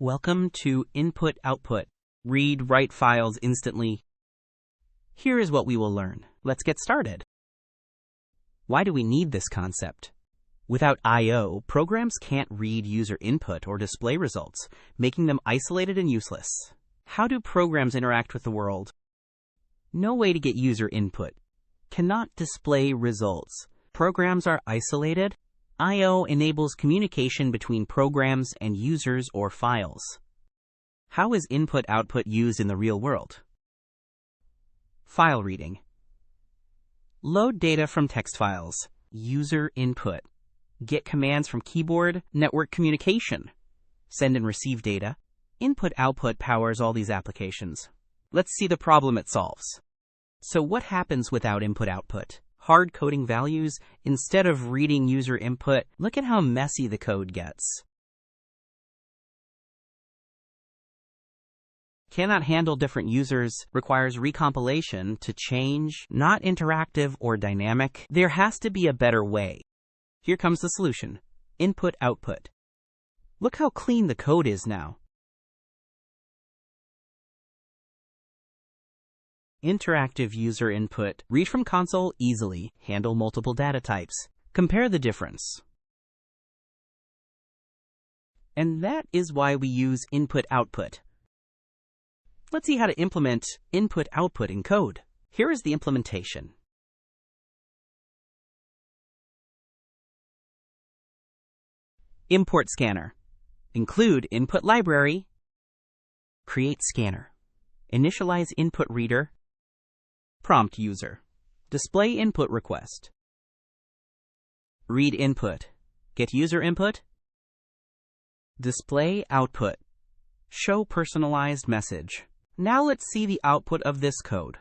Welcome to Input-Output. Read, write files instantly. Here is what we will learn. Let's get started. Why do we need this concept? Without I/O, programs can't read user input or display results, making them isolated and useless. How do programs interact with the world? No way to get user input. Cannot display results. Programs are isolated. I/O enables communication between programs and users or files. How is input-output used in the real world? File reading. Load data from text files. User input. Get commands from keyboard, network communication. Send and receive data. Input-output powers all these applications. Let's see the problem it solves. So what happens without input-output? Hard coding values instead of reading user input. Look at how messy the code gets. Cannot handle different users, requires recompilation to change, not interactive or dynamic. There has to be a better way. Here comes the solution. Input-output. Look how clean the code is now. Interactive user input. Read from console easily. Handle multiple data types. Compare the difference. And that is why we use input-output. Let's see how to implement input-output in code. Here is the implementation. Import scanner. Include input library. Create scanner. Initialize input reader. Prompt user. Display input request. Read input. Get user input. Display output. Show personalized message. Now let's see the output of this code.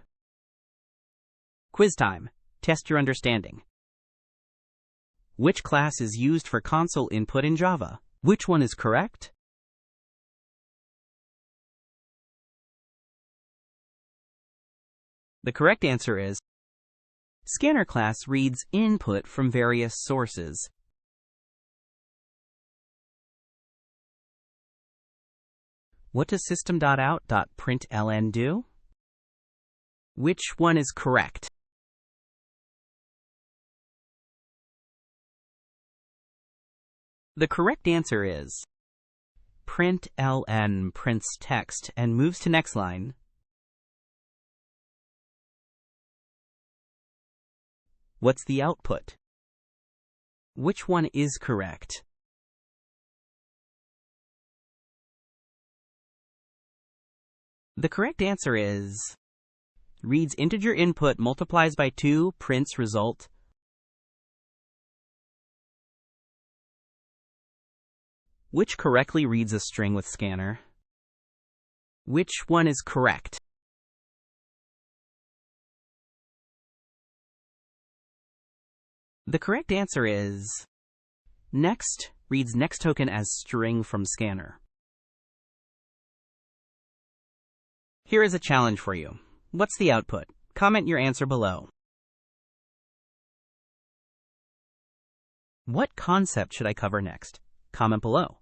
Quiz time. Test your understanding. Which class is used for console input in Java? Which one is correct? The correct answer is Scanner class reads input from various sources. What does system.out.println do? Which one is correct? The correct answer is println prints text and moves to next line. What's the output? Which one is correct? The correct answer is reads integer input multiplies by 2, prints result. Which correctly reads a string with scanner? Which one is correct? The correct answer is next reads next token as string from scanner. Here is a challenge for you. What's the output? Comment your answer below. What concept should I cover next? Comment below.